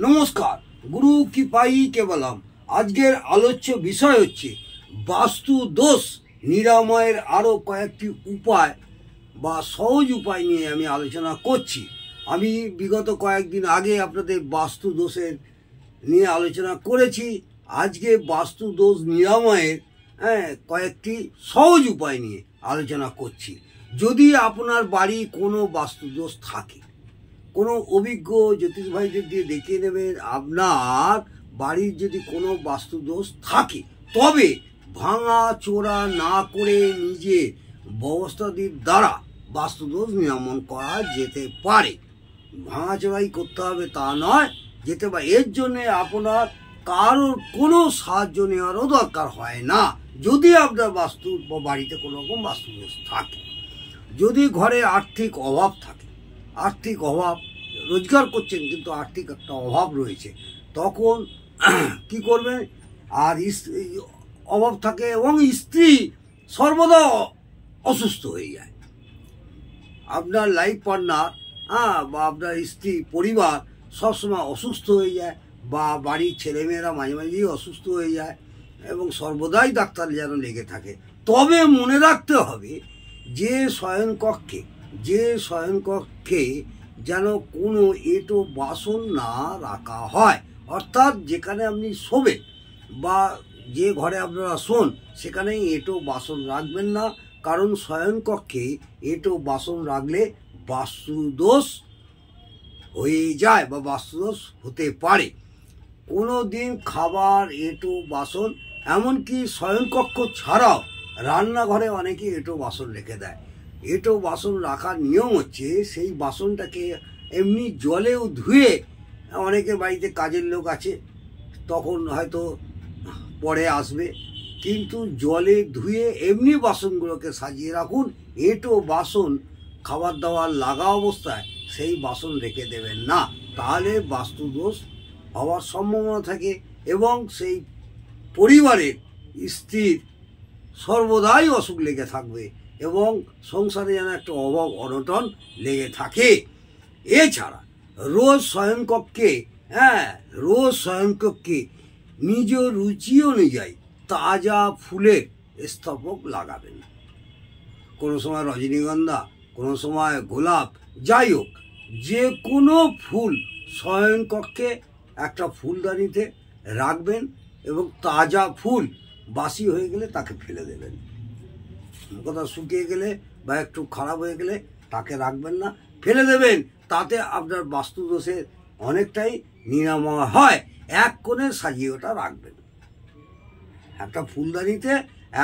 নমস্কার, গুরু কৃপাই কেবলম। আজকের আলোচ্য বিষয় হচ্ছে বাস্তু দোষ নিরাময়ের আরও কয়েকটি উপায় বা সহজ উপায় নিয়ে আমি আলোচনা করছি। আমি বিগত কয়েকদিন আগে আপনাদের বাস্তু দোষের নিয়ে আলোচনা করেছি। আজকে বাস্তু দোষ নিরাময়ের কয়েকটি সহজ উপায় নিয়ে আলোচনা করছি। যদি আপনার বাড়ি কোনো বাস্তু দোষ থাকে, কোনো অভিজ্ঞ জ্যোতিষ ভাইদের দিয়ে দেখিয়ে নেবেন আপনার বাড়ির যদি কোনো বাস্তুদোষ থাকে, তবে ভাঙা চোরা না করে নিজে ব্যবস্থাদির দ্বারা বাস্তুদোষ নিরাময় করা যেতে পারে। ভাঙাচোরাই করতে হবে তা নয়, যেতে পারে। এর জন্যে আপনার কারোর কোনো সাহায্য নেওয়ারও দরকার হয় না, যদি আপনার বাস্তু বা বাড়িতে কোনো রকম বাস্তুদোষ থাকে। যদি ঘরে আর্থিক অভাব থাকে, আর্থিক অভাব, রোজগার করছেন কিন্তু আর্থিক একটা অভাব রয়েছে, তখন কি করবেন? আর অভাব থাকে এবং স্ত্রী সর্বদা অসুস্থ হয়ে যায়, আপনার লাইফ পার্টনার বা আপনার স্ত্রী পরিবার সবসময় অসুস্থ হয়ে যায়, বা বাড়ির ছেলেমেয়েরা মাঝে মাঝেই অসুস্থ হয়ে যায় এবং সর্বদাই ডাক্তার যেন লেগে থাকে, তবে মনে রাখতে হবে যে শয়নকক্ষে যেন কোনো এঁটো বাসন না রাখা হয়। অর্থাৎ যেখানে আপনি শোবেন বা যে ঘরে আপনারা শোন, সেখানে এঁটো বাসন রাখবেন না, কারণ শয়নকক্ষে এঁটো বাসন রাখলে বাস্তুদোষ হয়ে যায় বা বাস্তুদোষ হতে পারে। কোনো দিন খাবার, এঁটো বাসন, এমনকি শয়নকক্ষ ছাড়াও রান্নাঘরে অনেকে এঁটো বাসন রেখে দেয়। এঁটো বাসন রাখার নিয়ম হচ্ছে, সেই বাসনটাকে এমনি জলেও ধুয়ে, অনেকের বাড়িতে কাজের লোক আছে তখন হয়তো পরে আসবে, কিন্তু জলে ধুয়ে এমনি বাসনগুলোকে সাজিয়ে রাখুন। এঁটো বাসন খাবার দাবার লাগা অবস্থায় সেই বাসন রেখে দেবেন না, তাহলে বাস্তুদোষ হওয়ার সম্ভাবনা থাকে এবং সেই পরিবারের স্ত্রীর সর্বদাই অসুখ লেগে থাকবে এবং সংসারে যেন একটা অভাব অনটন লেগে থাকে। এছাড়া রোজ শয়নকক্ষে নিজ রুচি অনুযায়ী তাজা ফুলের স্তবক লাগাবেন। কোনো সময় রজনীগন্ধা, কোনো সময় গোলাপ, যাই হোক যে কোনো ফুল শয়নকক্ষে একটা ফুলদানিতে রাখবেন এবং তাজা ফুল বাসি হয়ে গেলে তাকে ফেলে দেবেন। কথা, শুকিয়ে গেলে বা একটু খারাপ হয়ে গেলে তাকে রাখবেন না, ফেলে দেবেন। তাতে আপনার বাস্তুদোষের অনেকটাই নিরাময় হয়। এক কোণে সাজিয়ে ওটা রাখবেন, একটা ফুলদানিতে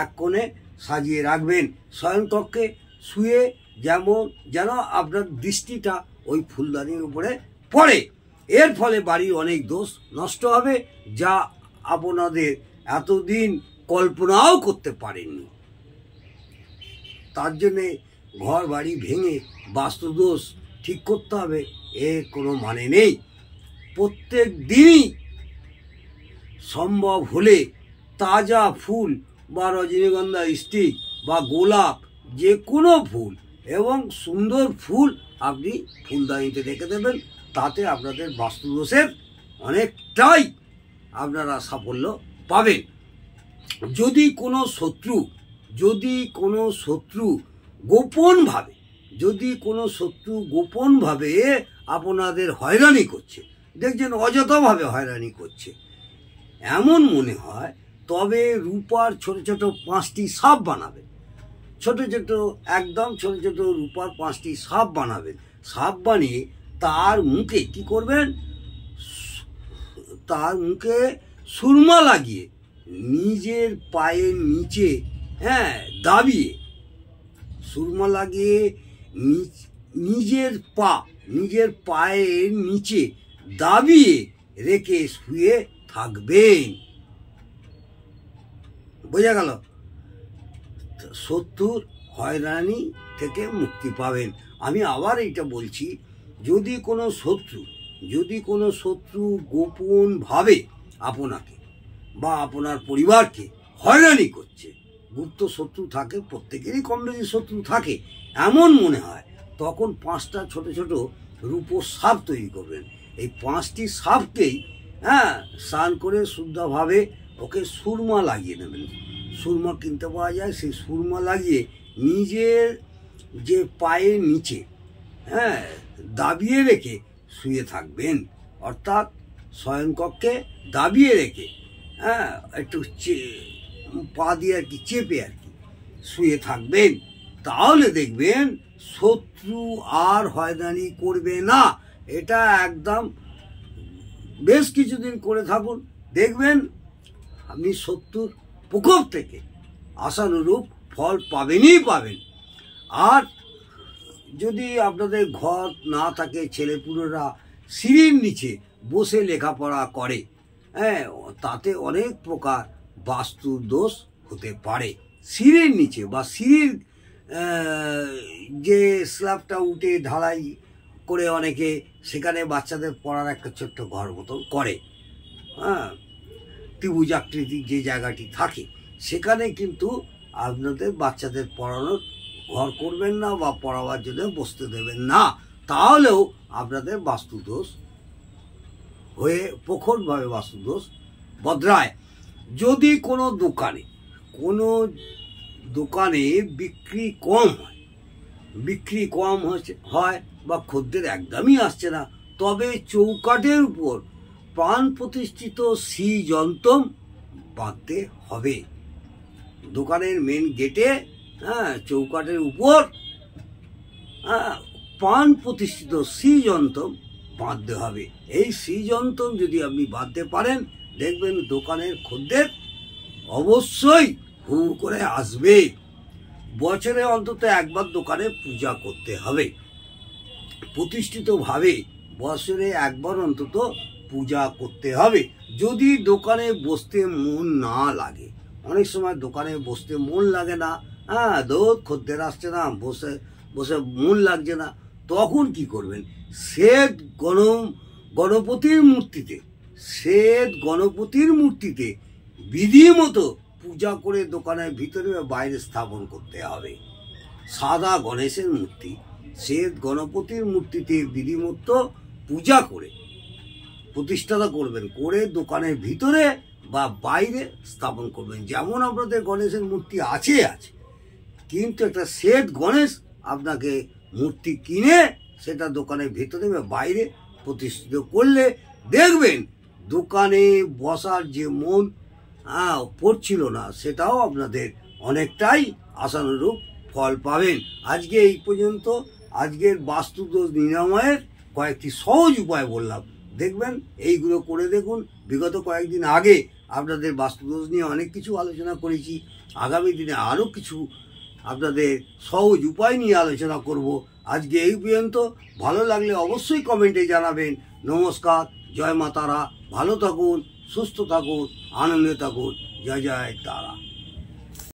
এক কোণে সাজিয়ে রাখবেন শয়নকক্ষে শুয়ে, যেন আপনার দৃষ্টিটা ওই ফুলদানির উপরে পড়ে। এর ফলে বাড়ির অনেক দোষ নষ্ট হবে, যা আপনাদের এতদিন কল্পনাও করতে পারেননি। তার জন্যে ঘর বাড়ি ভেঙে বাস্তুদোষ ঠিক করতে হবে এর কোনো মানে নেই। প্রত্যেক দিনই সম্ভব হলে তাজা ফুল বা রজনীগন্ধা স্টিক বা গোলাপ, যে কোনো ফুল এবং সুন্দর ফুল আপনি ফুলদানিতে রেখে দেবেন। তাতে আপনাদের বাস্তুদোষের অনেকটাই আপনারা সাফল্য পাবেন। যদি কোনো শত্রু গোপনভাবে আপনাদের হয়রানি করছে, দেখছেন অযথাভাবে হয়রানি করছে, এমন মনে হয়, তবে রূপার ছোট ছোট 5টি সাপ বানাবেন। একদম ছোট ছোট রূপার 5টি সাপ বানাবেন। সাপ বানিয়ে তার মুখে কি করবেন? তার মুখে সুরমা লাগিয়ে নিজের পায়ের নিচে দাবিয়ে, সুরমা লাগিয়ে নিজের পায়ের নিচে দাবিয়ে রেখে শুয়ে থাকবেন। বোঝা গেল? শত্রুর হয়রানি থেকে মুক্তি পাবেন। আমি আবার এইটা বলছি, যদি কোনো শত্রু গোপনভাবে আপনাকে বা আপনার পরিবারকে হয়রানি করছে, গুপ্ত শত্রু থাকে, প্রত্যেকেরই কম বেশি শত্রু থাকে, এমন মনে হয়, তখন 5টা ছোট ছোট রূপোর সাপ তৈরি করবেন এই 5টি সাপকেই স্নান করে শুদ্ধভাবে ওকে সুরমা লাগিয়ে নেবেন। সুরমা কিনতে পাওয়া যায়, সেই সুরমা লাগিয়ে নিজের যে পায়ের নিচে দাবিয়ে রেখে শুয়ে থাকবেন, অর্থাৎ শয়নকক্ষে দাবিয়ে রেখে একটু পা দিয়ে আর কি চেপে আর কি শুয়ে থাকবেন। তাহলে দেখবেন শত্রু আর হয়রানি করবে না। এটা একদম বেশ কিছুদিন করে থাকুন, দেখবেন আপনি শত্রুর প্রকোপ থেকে আশানুরূপ ফল পাবেনই পাবেন। আর যদি আপনাদের ঘর না থাকে, ছেলেপুলেরা সিঁড়ির নিচে বসে লেখাপড়া করে, তাতে অনেক প্রকার বাস্তু দোষ হতে পারে। সিঁড়ির নিচে বা সিঁড়ির যে স্ল্যাবটা উঠে ঢালাই করে অনেকে সেখানে বাচ্চাদের পড়ার একটা ছোট্ট ঘর মতন করে, ত্রিভুজ আকৃতির যে জায়গাটি থাকে, সেখানে কিন্তু আপনাদের বাচ্চাদের পড়ানোর ঘর করবেন না বা পড়াবার জন্য বসতে দেবেন না। তাহলেও আপনাদের বাস্তুদোষ হয়ে প্রখরভাবে বাস্তুদোষ বদলায়। যদি কোনো দোকানে বিক্রি কম হয় বা খদ্দের একদমই আসছে না, তবে চৌকাঠের উপর প্রাণ প্রতিষ্ঠিত শ্রী যন্ত্রম বাঁধতে হবে। দোকানের মেন গেটে চৌকাঠের উপর প্রাণ প্রতিষ্ঠিত শ্রী যন্ত্রম বাঁধতে হবে। এই শ্রী যন্ত্রম যদি আপনি বাঁধতে পারেন, দেখবেন দোকানের খদ্দের অবশ্যই হু করে আসবে। বছরে অন্তত একবার দোকানে পূজা করতে হবে প্রতিষ্ঠিতভাবে, বছরে একবার অন্তত পূজা করতে হবে। যদি দোকানে বসতে মন না লাগে, অনেক সময় দোকানে বসতে মন লাগে না, খদ্দের আসছে না, বসে বসে মন লাগছে না, তখন কি করবেন? গণপতির মূর্তিতে বিধি মতো পূজা করে দোকানের ভিতরে বা বাইরে স্থাপন করতে হবে। সাদা গণেশের মূর্তি, গণপতির মূর্তিতে বিধিমতো পূজা করে প্রতিষ্ঠাতা করবেন, করে দোকানের ভিতরে বা বাইরে স্থাপন করবেন। যেমন আপনাদের গণেশের মূর্তি আছে, কিন্তু একটা গণেশ আপনাকে মূর্তি কিনে সেটা দোকানের ভিতরে বা বাইরে প্রতিষ্ঠিত করলে দেখবেন দোকানে বসার যে মন পড়ছিল না, সেটাও আপনাদের অনেকটাই আশানুরূপ ফল পাবেন। আজকে এই পর্যন্ত আজকের বাস্তুদোষ নিরাময়ের কয়েকটি সহজ উপায় বললাম, দেখবেন এইগুলো করে দেখুন। বিগত কয়েকদিন আগে আপনাদের বাস্তুদোষ নিয়ে অনেক কিছু আলোচনা করেছি, আগামী দিনে আরও কিছু আপনাদের সহজ উপায় নিয়ে আলোচনা করব। আজকে এই পর্যন্ত। ভালো লাগলে অবশ্যই কমেন্টে জানাবেন। নমস্কার, জয় মা তারা। ভালো থাকুন, সুস্থ থাকুন, আনন্দে থাকুন। জয় জয় তারা।